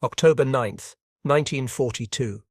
October 9, 1942.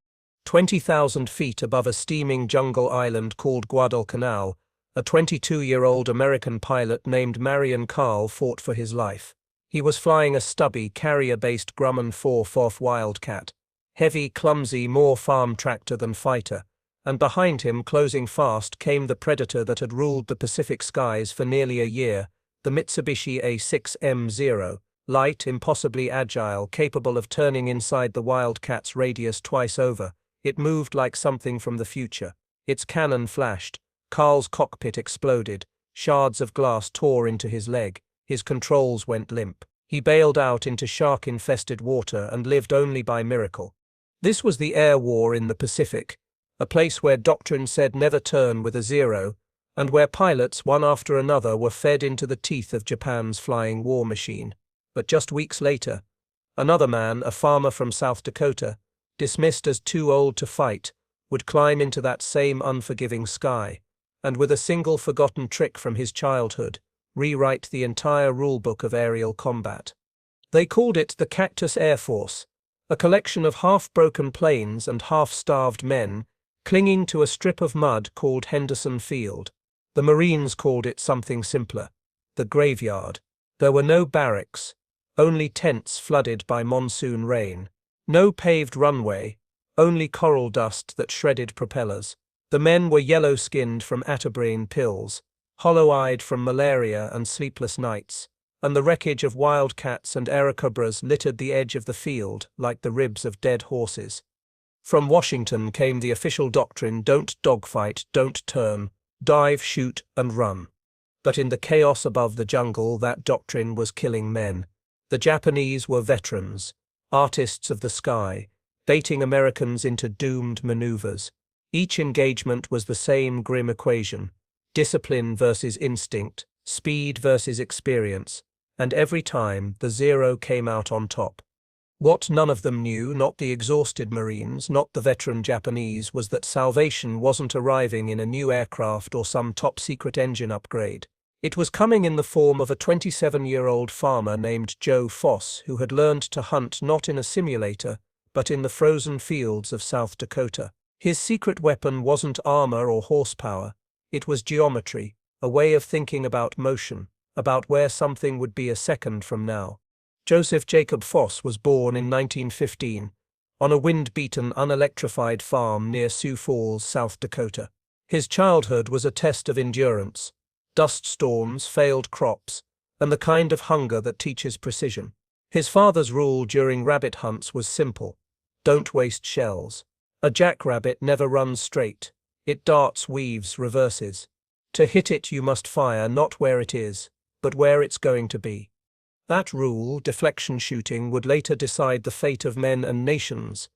20,000 feet above a steaming jungle island called Guadalcanal, a 22-year-old American pilot named Marion Carl fought for his life. He was flying a stubby, carrier-based Grumman F4F Wildcat, heavy, clumsy, more farm tractor than fighter, and behind him, closing fast, came the predator that had ruled the Pacific skies for nearly a year, the Mitsubishi A6M0, light, impossibly agile, capable of turning inside the Wildcat's radius twice over. It moved like something from the future. Its cannon flashed. Carl's cockpit exploded. Shards of glass tore into his leg. His controls went limp. He bailed out into shark-infested water and lived only by miracle. This was the air war in the Pacific, a place where doctrine said never turn with a zero, and where pilots, one after another, were fed into the teeth of Japan's flying war machine. But just weeks later, another man, a farmer from South Dakota, dismissed as too old to fight, would climb into that same unforgiving sky, and with a single forgotten trick from his childhood, rewrite the entire rulebook of aerial combat. They called it the Cactus Air Force, a collection of half-broken planes and half-starved men clinging to a strip of mud called Henderson Field. The Marines called it something simpler, the graveyard. There were no barracks, only tents flooded by monsoon rain. No paved runway, only coral dust that shredded propellers. The men were yellow-skinned from atterbrain pills, hollow-eyed from malaria and sleepless nights, and the wreckage of wildcats and aerocobras littered the edge of the field like the ribs of dead horses. From Washington came the official doctrine: don't dogfight, don't turn, dive, shoot, and run. But in the chaos above the jungle, that doctrine was killing men. The Japanese were veterans, artists of the sky, baiting Americans into doomed maneuvers. Each engagement was the same grim equation: discipline versus instinct, speed versus experience, and every time the zero came out on top. What none of them knew, not the exhausted Marines, not the veteran Japanese, was that salvation wasn't arriving in a new aircraft or some top-secret engine upgrade. It was coming in the form of a 27-year-old farmer named Joe Foss, who had learned to hunt not in a simulator, but in the frozen fields of South Dakota. His secret weapon wasn't armor or horsepower. It was geometry, a way of thinking about motion, about where something would be a second from now. Joseph Jacob Foss was born in 1915, on a wind-beaten, unelectrified farm near Sioux Falls, South Dakota. His childhood was a test of endurance. Dust storms, failed crops, and the kind of hunger that teaches precision. His father's rule during rabbit hunts was simple: don't waste shells. A jackrabbit never runs straight. It darts, weaves, reverses. To hit it you must fire not where it is, but where it's going to be. That rule, deflection shooting, would later decide the fate of men and nations.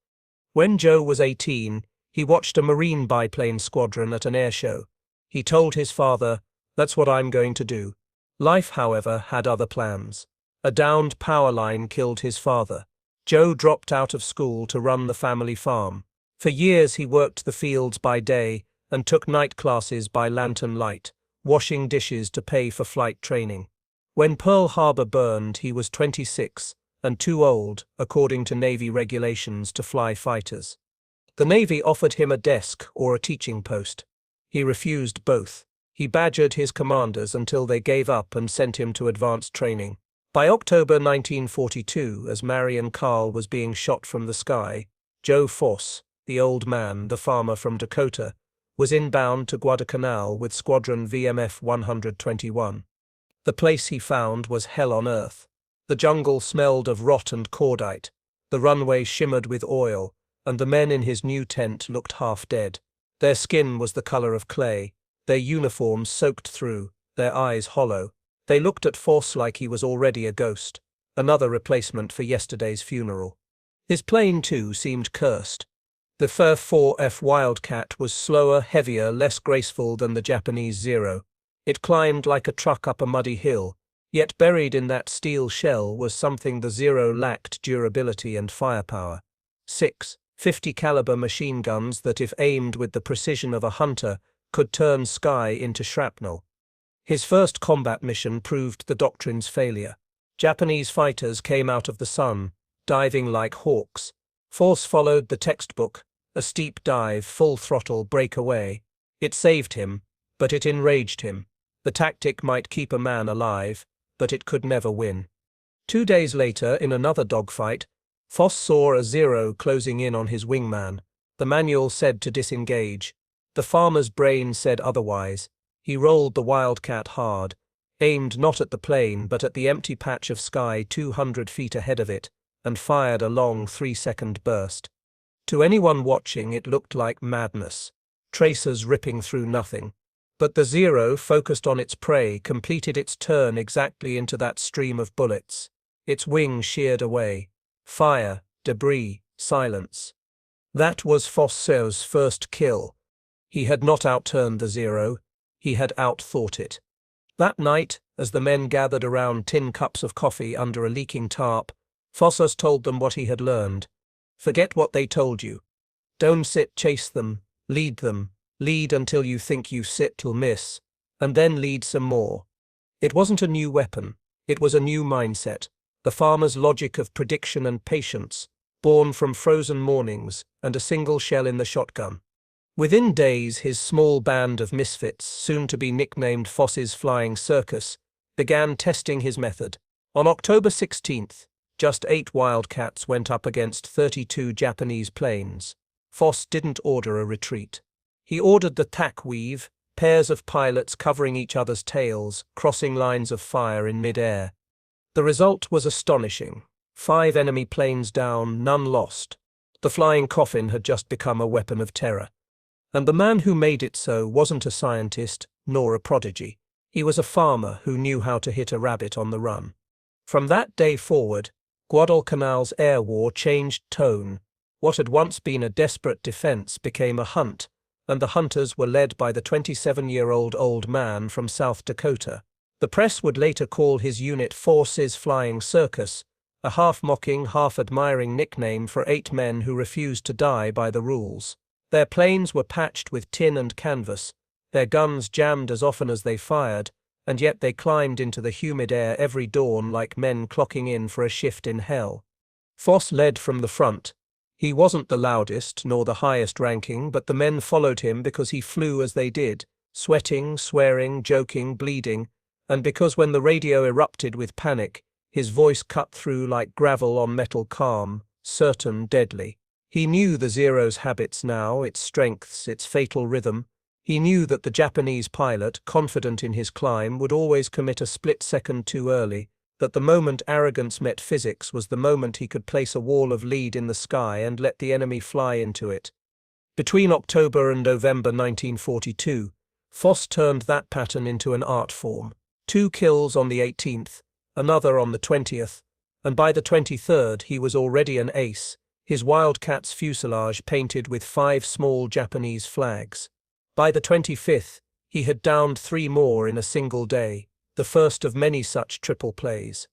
When Joe was 18, he watched a Marine biplane squadron at an air show. He told his father, "That's what I'm going to do." Life, however, had other plans. A downed power line killed his father. Joe dropped out of school to run the family farm. For years he worked the fields by day and took night classes by lantern light, washing dishes to pay for flight training. When Pearl Harbor burned, he was 26 and too old, according to Navy regulations, to fly fighters. The Navy offered him a desk or a teaching post. He refused both. He badgered his commanders until they gave up and sent him to advanced training. By October 1942, as Marion Carl was being shot from the sky, Joe Foss, the old man, the farmer from Dakota, was inbound to Guadalcanal with Squadron VMF 121. The place he found was hell on earth. The jungle smelled of rot and cordite, the runway shimmered with oil, and the men in his new tent looked half dead. Their skin was the color of clay, their uniforms soaked through, their eyes hollow. They looked at Foss like he was already a ghost, another replacement for yesterday's funeral. His plane, too, seemed cursed. The F4F Wildcat was slower, heavier, less graceful than the Japanese Zero. It climbed like a truck up a muddy hill, yet buried in that steel shell was something the Zero lacked: durability and firepower. 6 .50 caliber machine guns that, if aimed with the precision of a hunter, could turn sky into shrapnel. His first combat mission proved the doctrine's failure. Japanese fighters came out of the sun, diving like hawks. Foss followed the textbook, a steep dive, full throttle, breakaway. It saved him, but it enraged him. The tactic might keep a man alive, but it could never win. 2 days later, in another dogfight, Foss saw a Zero closing in on his wingman. The manual said to disengage. The farmer's brain said otherwise. He rolled the Wildcat hard, aimed not at the plane but at the empty patch of sky 200 feet ahead of it, and fired a long 3-second burst. To anyone watching, it looked like madness, tracers ripping through nothing. But the Zero, focused on its prey, completed its turn exactly into that stream of bullets. Its wing sheared away. Fire, debris, silence. That was Foss's first kill. He had not outturned the Zero, he had outthought it. That night, as the men gathered around tin cups of coffee under a leaking tarp, Foss told them what he had learned. Forget what they told you. Don't sit, chase them, lead until you think you sit till miss, and then lead some more. It wasn't a new weapon, it was a new mindset, the farmer's logic of prediction and patience, born from frozen mornings and a single shell in the shotgun. Within days, his small band of misfits, soon to be nicknamed Foss's Flying Circus, began testing his method. On October 16th, just 8 Wildcats went up against 32 Japanese planes. Foss didn't order a retreat. He ordered the tack weave, pairs of pilots covering each other's tails, crossing lines of fire in mid-air. The result was astonishing. 5 enemy planes down, none lost. The flying coffin had just become a weapon of terror. And the man who made it so wasn't a scientist, nor a prodigy. He was a farmer who knew how to hit a rabbit on the run. From that day forward, Guadalcanal's air war changed tone. What had once been a desperate defense became a hunt, and the hunters were led by the 27-year-old old man from South Dakota. The press would later call his unit Foss's Flying Circus, a half-mocking, half-admiring nickname for 8 men who refused to die by the rules. Their planes were patched with tin and canvas, their guns jammed as often as they fired, and yet they climbed into the humid air every dawn like men clocking in for a shift in hell. Foss led from the front. He wasn't the loudest nor the highest ranking, but the men followed him because he flew as they did, sweating, swearing, joking, bleeding, and because when the radio erupted with panic, his voice cut through like gravel on metal, calm, certain, deadly. He knew the Zero's habits now, its strengths, its fatal rhythm. He knew that the Japanese pilot, confident in his climb, would always commit a split second too early, that the moment arrogance met physics was the moment he could place a wall of lead in the sky and let the enemy fly into it. Between October and November 1942, Foss turned that pattern into an art form. 2 kills on the 18th, another on the 20th, and by the 23rd he was already an ace, his Wildcat's fuselage painted with 5 small Japanese flags. By the 25th, he had downed 3 more in a single day, the first of many such triple plays.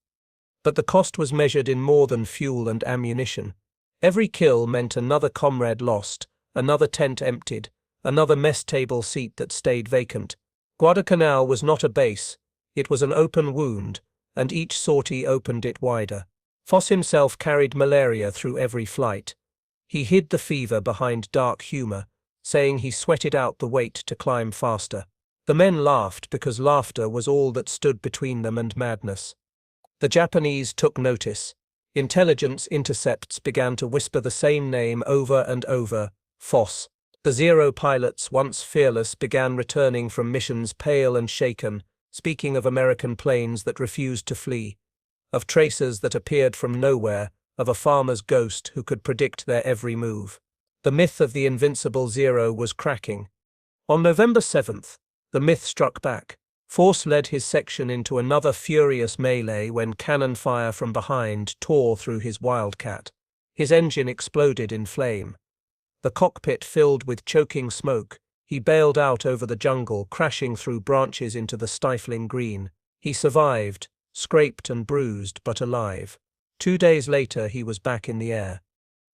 But the cost was measured in more than fuel and ammunition. Every kill meant another comrade lost, another tent emptied, another mess table seat that stayed vacant. Guadalcanal was not a base, it was an open wound, and each sortie opened it wider. Foss himself carried malaria through every flight. He hid the fever behind dark humor, saying he sweated out the weight to climb faster. The men laughed because laughter was all that stood between them and madness. The Japanese took notice. Intelligence intercepts began to whisper the same name over and over, Foss. The Zero pilots, once fearless, began returning from missions pale and shaken, speaking of American planes that refused to flee, of tracers that appeared from nowhere, of a farmer's ghost who could predict their every move. The myth of the invincible Zero was cracking. On November 7th, the myth struck back. Foss led his section into another furious melee when cannon fire from behind tore through his Wildcat. His engine exploded in flame. The cockpit filled with choking smoke. He bailed out over the jungle, crashing through branches into the stifling green. He survived, scraped and bruised, but alive. 2 days later, he was back in the air.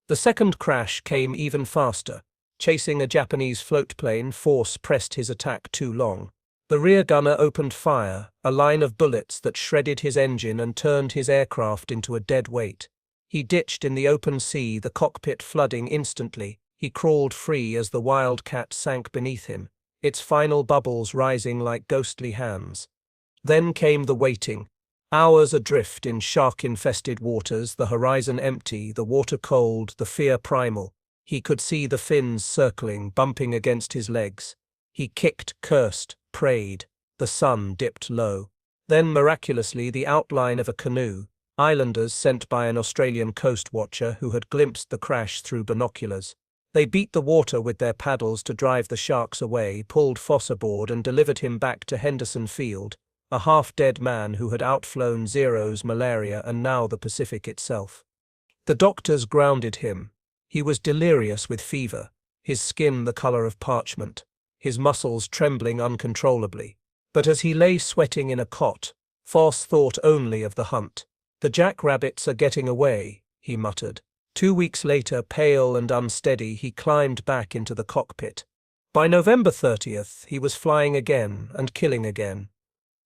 The second crash came even faster. Chasing a Japanese float plane, Foss pressed his attack too long. The rear gunner opened fire, a line of bullets that shredded his engine and turned his aircraft into a dead weight. He ditched in the open sea, the cockpit flooding instantly. He crawled free as the Wildcat sank beneath him, its final bubbles rising like ghostly hands. Then came the waiting. Hours adrift in shark-infested waters, the horizon empty, the water cold, the fear primal. He could see the fins circling, bumping against his legs. He kicked, cursed, prayed. The sun dipped low. Then miraculously the outline of a canoe. Islanders sent by an Australian coast watcher who had glimpsed the crash through binoculars. They beat the water with their paddles to drive the sharks away, pulled Foss aboard and delivered him back to Henderson Field, a half-dead man who had outflown Zero's malaria and now the Pacific itself. The doctors grounded him. He was delirious with fever, his skin the color of parchment, his muscles trembling uncontrollably. But as he lay sweating in a cot, Foss thought only of the hunt. "The jackrabbits are getting away," he muttered. 2 weeks later, pale and unsteady, he climbed back into the cockpit. By November 30th, he was flying again and killing again.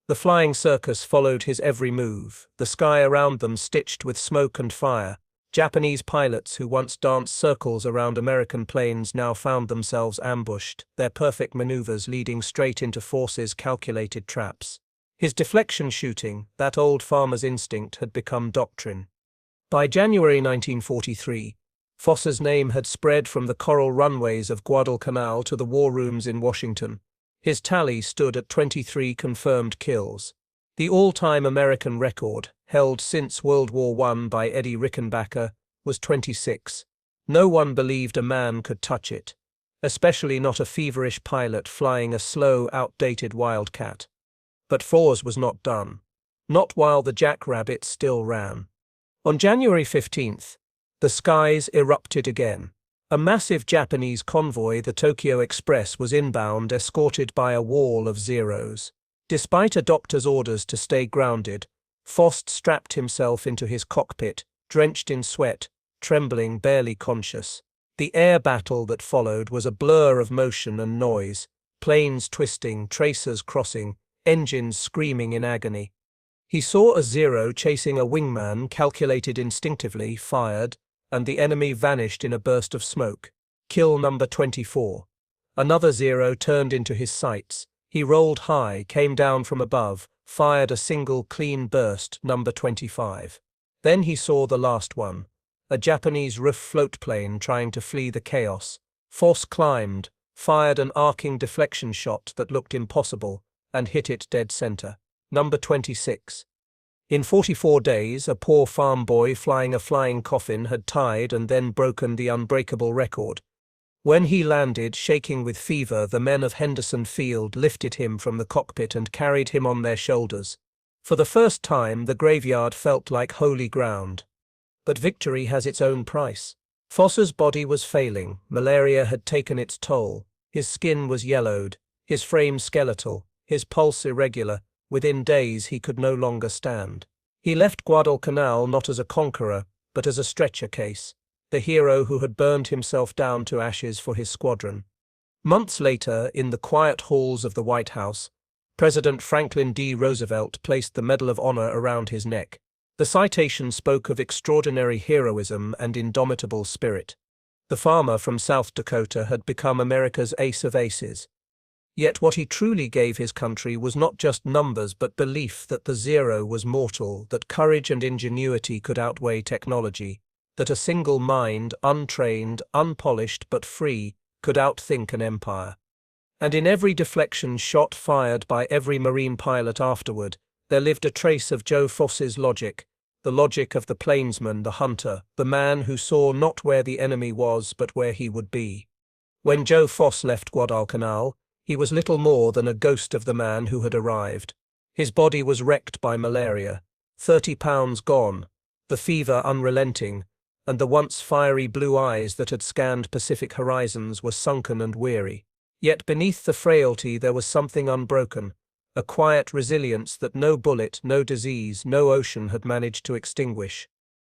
The flying circus followed his every move, the sky around them stitched with smoke and fire. Japanese pilots who once danced circles around American planes now found themselves ambushed, their perfect maneuvers leading straight into Foss's calculated traps. His deflection shooting, that old farmer's instinct, had become doctrine. By January 1943, Foss's name had spread from the coral runways of Guadalcanal to the war rooms in Washington. His tally stood at 23 confirmed kills, the all-time American record, held since World War I by Eddie Rickenbacker, was 26. No one believed a man could touch it, especially not a feverish pilot flying a slow, outdated Wildcat. But Foss was not done. Not while the jackrabbits still ran. On January 15th, the skies erupted again. A massive Japanese convoy, the Tokyo Express, was inbound, escorted by a wall of Zeros. Despite a doctor's orders to stay grounded, Foss strapped himself into his cockpit, drenched in sweat, trembling, barely conscious. The air battle that followed was a blur of motion and noise, planes twisting, tracers crossing, engines screaming in agony. He saw a Zero chasing a wingman, calculated instinctively, fired, and the enemy vanished in a burst of smoke. Kill number 24. Another Zero turned into his sights. He rolled high, came down from above, fired a single clean burst, number 25. Then he saw the last one, a Japanese roof float plane trying to flee the chaos. Foss climbed, fired an arcing deflection shot that looked impossible, and hit it dead center. Number 26. In 44 days, a poor farm boy flying a flying coffin had tied and then broken the unbreakable record. When he landed, shaking with fever, the men of Henderson Field lifted him from the cockpit and carried him on their shoulders. For the first time, the graveyard felt like holy ground. But victory has its own price. Foss's body was failing, malaria had taken its toll, his skin was yellowed, his frame skeletal, his pulse irregular. Within days he could no longer stand. He left Guadalcanal not as a conqueror, but as a stretcher case, the hero who had burned himself down to ashes for his squadron. Months later, in the quiet halls of the White House, President Franklin D. Roosevelt placed the Medal of Honor around his neck. The citation spoke of extraordinary heroism and indomitable spirit. The farmer from South Dakota had become America's ace of aces. Yet what he truly gave his country was not just numbers but belief that the Zero was mortal, that courage and ingenuity could outweigh technology, that a single mind, untrained, unpolished but free, could outthink an empire. And in every deflection shot fired by every Marine pilot afterward, there lived a trace of Joe Foss's logic, the logic of the plainsman, the hunter, the man who saw not where the enemy was but where he would be. When Joe Foss left Guadalcanal, he was little more than a ghost of the man who had arrived. His body was wrecked by malaria, 30 pounds gone, the fever unrelenting, and the once fiery blue eyes that had scanned Pacific horizons were sunken and weary. Yet beneath the frailty there was something unbroken, a quiet resilience that no bullet, no disease, no ocean had managed to extinguish.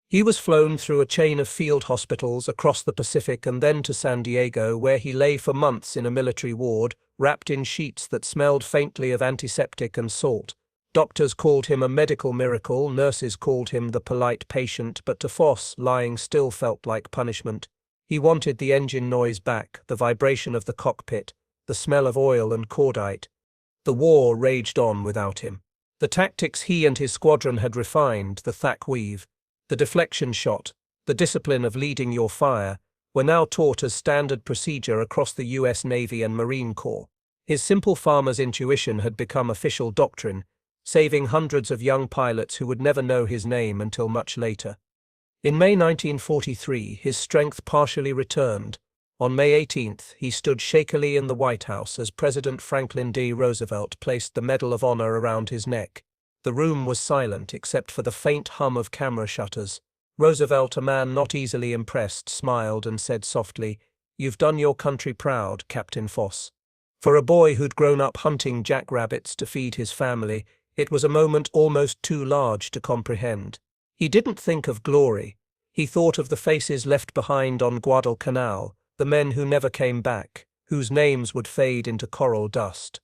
He was flown through a chain of field hospitals across the Pacific and then to San Diego, where he lay for months in a military ward, wrapped in sheets that smelled faintly of antiseptic and salt, Doctors called him a medical miracle, nurses called him the polite patient, but to Foss, lying still felt like punishment. He wanted the engine noise back, the vibration of the cockpit, the smell of oil and cordite. The war raged on without him. The tactics he and his squadron had refined, the thack weave, the deflection shot, the discipline of leading your fire, were now taught as standard procedure across the U.S. Navy and Marine Corps. His simple farmer's intuition had become official doctrine, saving hundreds of young pilots who would never know his name until much later. In May 1943, his strength partially returned. On May 18th, he stood shakily in the White House as President Franklin D. Roosevelt placed the Medal of Honor around his neck. The room was silent except for the faint hum of camera shutters. Roosevelt, a man not easily impressed, smiled and said softly, "You've done your country proud, Captain Foss." For a boy who'd grown up hunting jackrabbits to feed his family, it was a moment almost too large to comprehend. He didn't think of glory. He thought of the faces left behind on Guadalcanal, the men who never came back, whose names would fade into coral dust.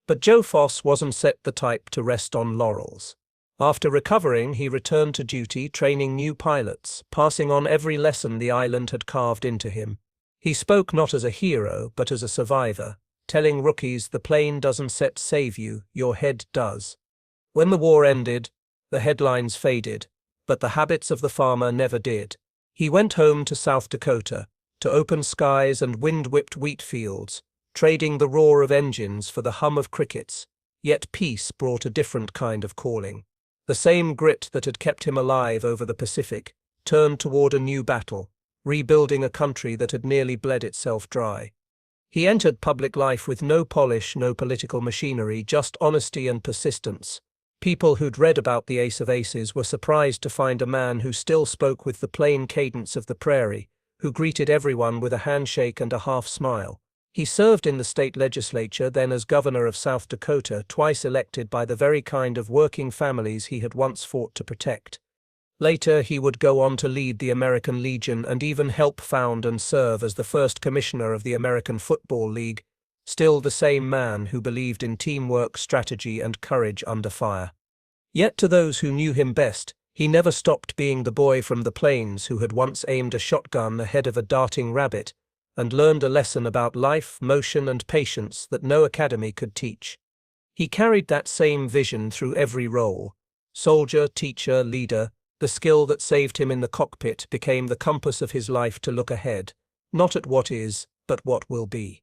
But Joe Foss wasn't set the type to rest on laurels. After recovering, he returned to duty, training new pilots, passing on every lesson the island had carved into him. He spoke not as a hero, but as a survivor, telling rookies the plane doesn't save you, your head does. When the war ended, the headlines faded, but the habits of the farmer never did. He went home to South Dakota, to open skies and wind-whipped wheat fields, trading the roar of engines for the hum of crickets. Yet peace brought a different kind of calling. The same grit that had kept him alive over the Pacific turned toward a new battle, rebuilding a country that had nearly bled itself dry. He entered public life with no polish, no political machinery, just honesty and persistence. People who'd read about the Ace of Aces were surprised to find a man who still spoke with the plain cadence of the prairie, who greeted everyone with a handshake and a half-smile. He served in the state legislature, then as governor of South Dakota, twice elected by the very kind of working families he had once fought to protect. Later, he would go on to lead the American Legion and even help found and serve as the first commissioner of the American Football League, still the same man who believed in teamwork, strategy, and courage under fire. Yet to those who knew him best, he never stopped being the boy from the plains who had once aimed a shotgun ahead of a darting rabbit and learned a lesson about life, motion, and patience that no academy could teach. He carried that same vision through every role: soldier, teacher, leader. The skill that saved him in the cockpit became the compass of his life to look ahead, not at what is, but what will be.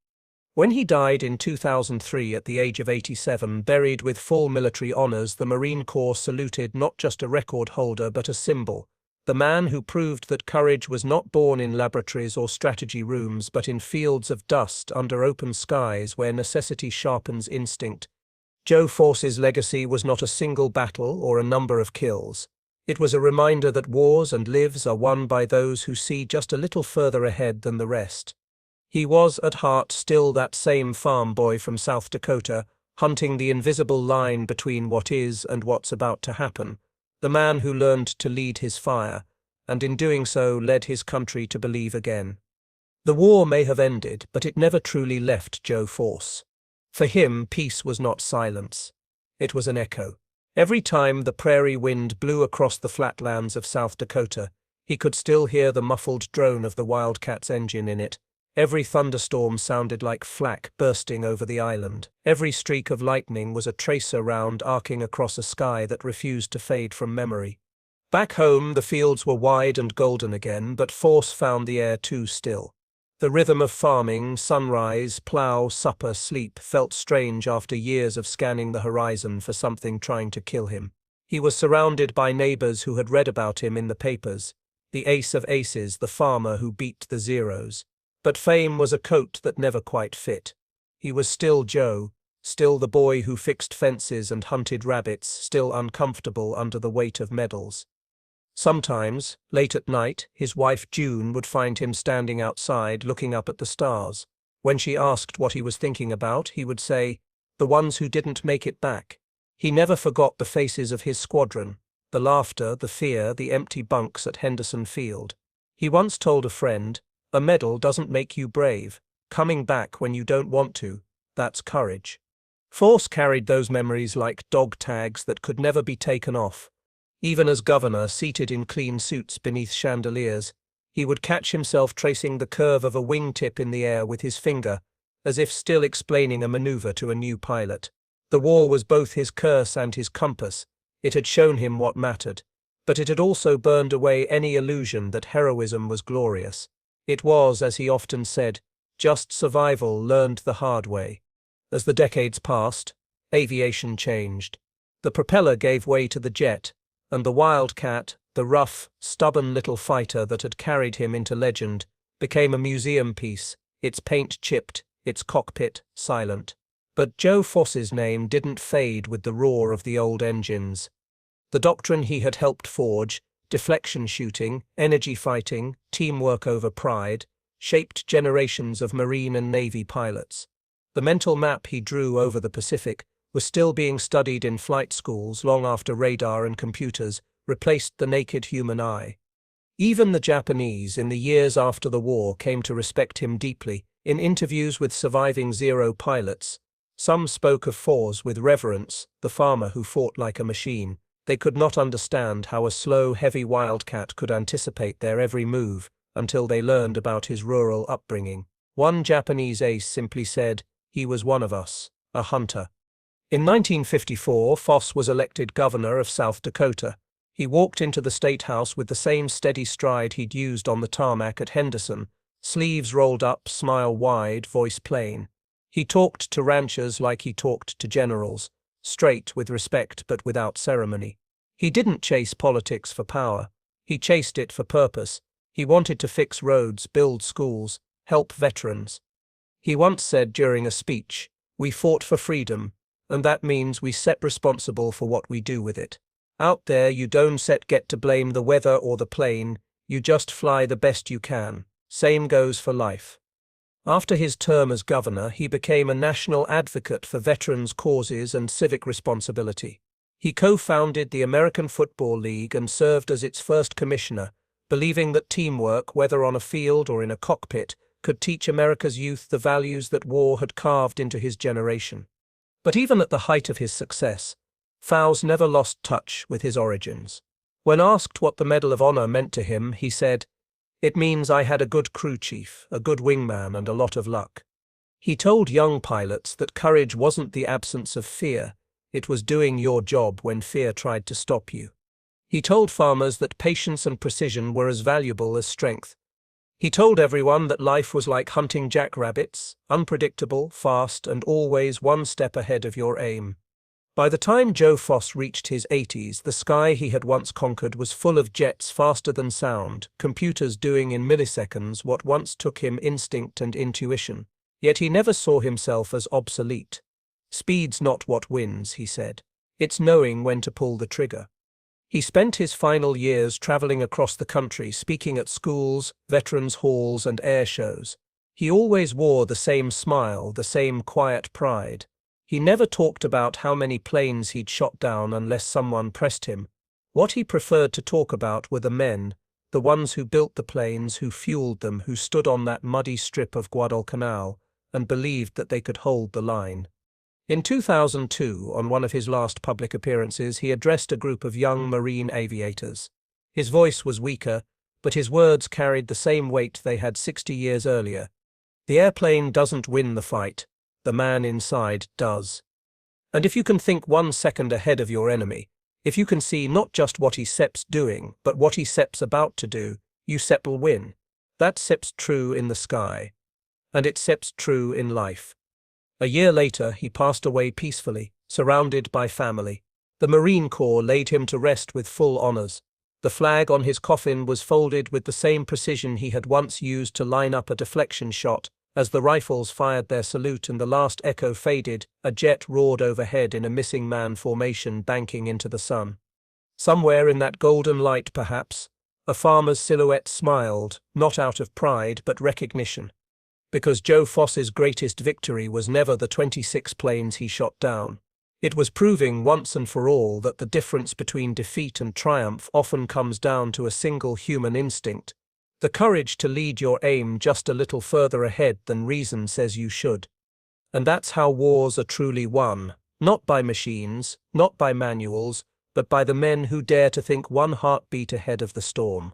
When he died in 2003 at the age of 87, buried with full military honors, the Marine Corps saluted not just a record holder but a symbol, the man who proved that courage was not born in laboratories or strategy rooms but in fields of dust under open skies where necessity sharpens instinct. Joe Foss's legacy was not a single battle or a number of kills. It was a reminder that wars and lives are won by those who see just a little further ahead than the rest. He was, at heart, still that same farm boy from South Dakota, hunting the invisible line between what is and what's about to happen, the man who learned to lead his fire, and in doing so led his country to believe again. The war may have ended, but it never truly left Joe Foss. For him, peace was not silence. It was an echo. Every time the prairie wind blew across the flatlands of South Dakota, he could still hear the muffled drone of the Wildcat's engine in it. Every thunderstorm sounded like flak bursting over the island. Every streak of lightning was a tracer round arcing across a sky that refused to fade from memory. Back home, the fields were wide and golden again, but Foss found the air too still. The rhythm of farming, sunrise, plow, supper, sleep, felt strange after years of scanning the horizon for something trying to kill him. He was surrounded by neighbors who had read about him in the papers, the ace of aces, the farmer who beat the zeros. But fame was a coat that never quite fit. He was still Joe, still the boy who fixed fences and hunted rabbits, still uncomfortable under the weight of medals. Sometimes, late at night, his wife June would find him standing outside looking up at the stars. When she asked what he was thinking about, he would say, "The ones who didn't make it back." He never forgot the faces of his squadron, the laughter, the fear, the empty bunks at Henderson Field. He once told a friend, "A medal doesn't make you brave. Coming back when you don't want to, that's courage." Force carried those memories like dog tags that could never be taken off. Even as governor, seated in clean suits beneath chandeliers, he would catch himself tracing the curve of a wingtip in the air with his finger, as if still explaining a maneuver to a new pilot. The war was both his curse and his compass. It had shown him what mattered, but it had also burned away any illusion that heroism was glorious. It was, as he often said, just survival learned the hard way. As the decades passed, aviation changed. The propeller gave way to the jet, and the Wildcat, the rough, stubborn little fighter that had carried him into legend, became a museum piece, its paint chipped, its cockpit silent. But Joe Foss's name didn't fade with the roar of the old engines. The doctrine he had helped forge, deflection shooting, energy fighting, teamwork over pride, shaped generations of Marine and Navy pilots. The mental map he drew over the Pacific was still being studied in flight schools long after radar and computers replaced the naked human eye. Even the Japanese, in the years after the war, came to respect him deeply. In interviews with surviving Zero pilots, some spoke of Foss with reverence, the farmer who fought like a machine. They could not understand how a slow, heavy Wildcat could anticipate their every move until they learned about his rural upbringing. One Japanese ace simply said, "He was one of us, a hunter." In 1954, Foss was elected governor of South Dakota. He walked into the state house with the same steady stride he'd used on the tarmac at Henderson, sleeves rolled up, smile wide, voice plain. He talked to ranchers like he talked to generals, straight, with respect but without ceremony. He didn't chase politics for power. He chased it for purpose. He wanted to fix roads, build schools, help veterans. He once said during a speech, "We fought for freedom, and that means we set responsible for what we do with it. Out there you don't get to blame the weather or the plane, you just fly the best you can. Same goes for life." After his term as governor, he became a national advocate for veterans' causes and civic responsibility. He co-founded the American Football League and served as its first commissioner, believing that teamwork, whether on a field or in a cockpit, could teach America's youth the values that war had carved into his generation. But even at the height of his success, Foss never lost touch with his origins. When asked what the Medal of Honor meant to him, he said, "It means I had a good crew chief, a good wingman, and a lot of luck." He told young pilots that courage wasn't the absence of fear, it was doing your job when fear tried to stop you. He told farmers that patience and precision were as valuable as strength. He told everyone that life was like hunting jackrabbits, unpredictable, fast, and always one step ahead of your aim. By the time Joe Foss reached his 80s, the sky he had once conquered was full of jets faster than sound, computers doing in milliseconds what once took him instinct and intuition. Yet he never saw himself as obsolete. "Speed's not what wins," he said. "It's knowing when to pull the trigger." He spent his final years traveling across the country, speaking at schools, veterans' halls, and air shows. He always wore the same smile, the same quiet pride. He never talked about how many planes he'd shot down unless someone pressed him. What he preferred to talk about were the men, the ones who built the planes, who fueled them, who stood on that muddy strip of Guadalcanal and believed that they could hold the line. In 2002, on one of his last public appearances, he addressed a group of young Marine aviators. His voice was weaker, but his words carried the same weight they had 60 years earlier. "The airplane doesn't win the fight. The man inside does. And if you can think 1 second ahead of your enemy, if you can see not just what he SEP's doing, but what he SEP's about to do, you SEP'll win. That SEP's true in the sky. And it SEP's true in life." A year later, he passed away peacefully, surrounded by family. The Marine Corps laid him to rest with full honors. The flag on his coffin was folded with the same precision he had once used to line up a deflection shot. As the rifles fired their salute and the last echo faded, a jet roared overhead in a missing man formation banking into the sun. Somewhere in that golden light, perhaps, a farmer's silhouette smiled, not out of pride but recognition. Because Joe Foss's greatest victory was never the 26 planes he shot down. It was proving once and for all that the difference between defeat and triumph often comes down to a single human instinct. The courage to lead your aim just a little further ahead than reason says you should. And that's how wars are truly won, not by machines, not by manuals, but by the men who dare to think one heartbeat ahead of the storm.